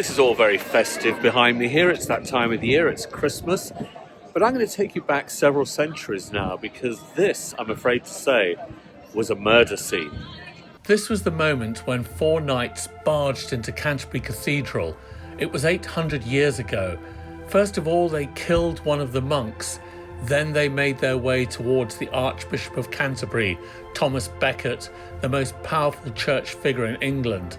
This is all very festive behind me here. It's that time of the year, it's Christmas. But I'm going to take you back several centuries now because this, I'm afraid to say, was a murder scene. This was the moment when 4 knights barged into Canterbury Cathedral. It was 800 years ago. First of all, they killed one of the monks. Then they made their way towards the Archbishop of Canterbury, Thomas Becket, the most powerful church figure in England.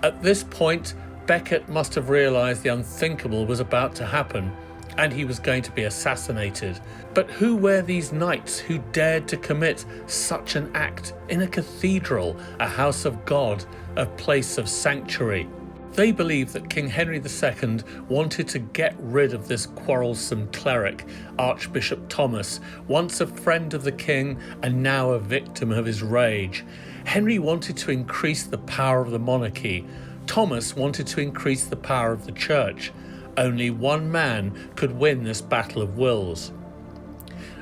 At this point, Becket must have realised the unthinkable was about to happen, and he was going to be assassinated. But who were these knights who dared to commit such an act in a cathedral, a house of God, a place of sanctuary? They believed that King Henry II wanted to get rid of this quarrelsome cleric, Archbishop Thomas, once a friend of the king and now a victim of his rage. Henry wanted to increase the power of the monarchy. Thomas wanted to increase the power of the church. Only one man could win this battle of wills.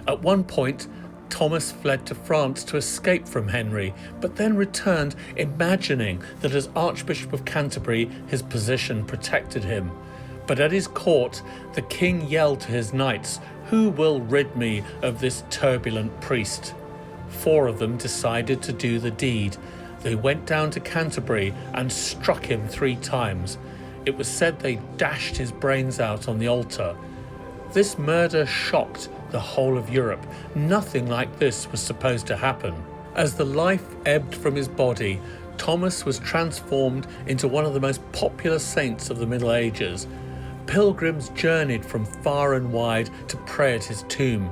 At one point, Thomas fled to France to escape from Henry, but then returned, imagining that as Archbishop of Canterbury, his position protected him. But at his court, the king yelled to his knights, "Who will rid me of this turbulent priest?" 4 of them decided to do the deed. They went down to Canterbury and struck him 3 times. It was said they dashed his brains out on the altar. This murder shocked the whole of Europe. Nothing like this was supposed to happen. As the life ebbed from his body, Thomas was transformed into one of the most popular saints of the Middle Ages. Pilgrims journeyed from far and wide to pray at his tomb,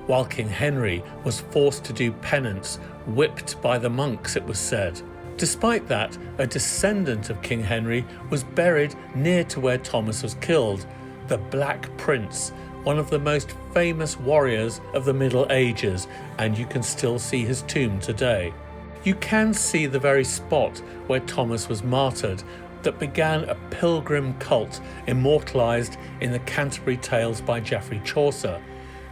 while King Henry was forced to do penance, whipped by the monks, it was said. Despite that, a descendant of King Henry was buried near to where Thomas was killed, the Black Prince, one of the most famous warriors of the Middle Ages, and you can still see his tomb today. You can see the very spot where Thomas was martyred that began a pilgrim cult immortalised in the Canterbury Tales by Geoffrey Chaucer.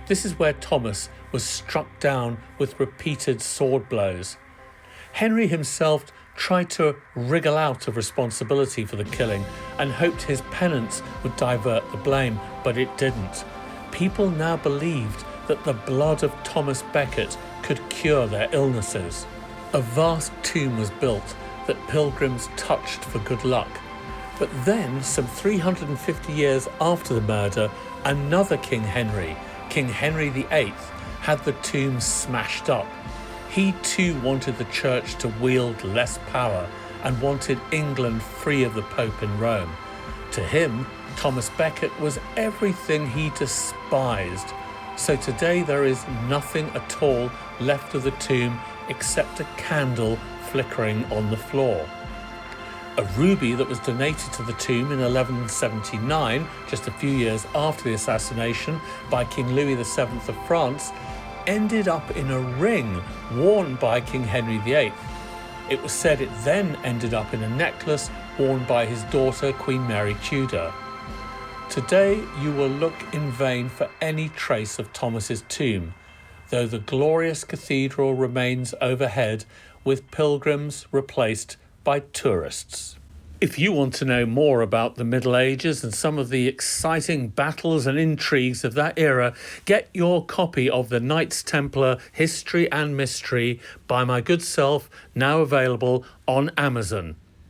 This is where Thomas was struck down with repeated sword blows. Henry himself tried to wriggle out of responsibility for the killing and hoped his penance would divert the blame, but it didn't. People now believed that the blood of Thomas Becket could cure their illnesses. A vast tomb was built that pilgrims touched for good luck. But then, some 350 years after the murder, another King Henry VIII, had the tomb smashed up. He too wanted the church to wield less power and wanted England free of the Pope in Rome. To him, Thomas Becket was everything he despised. So today there is nothing at all left of the tomb except a candle flickering on the floor. A ruby that was donated to the tomb in 1179, just a few years after the assassination by King Louis VII of France, ended up in a ring worn by King Henry VIII. It was said it then ended up in a necklace worn by his daughter Queen Mary Tudor. Today you will look in vain for any trace of Thomas's tomb, though the glorious cathedral remains overhead with pilgrims replaced by tourists. If you want to know more about the Middle Ages and some of the exciting battles and intrigues of that era, get your copy of the Knights Templar History and Mystery by my good self, now available on Amazon.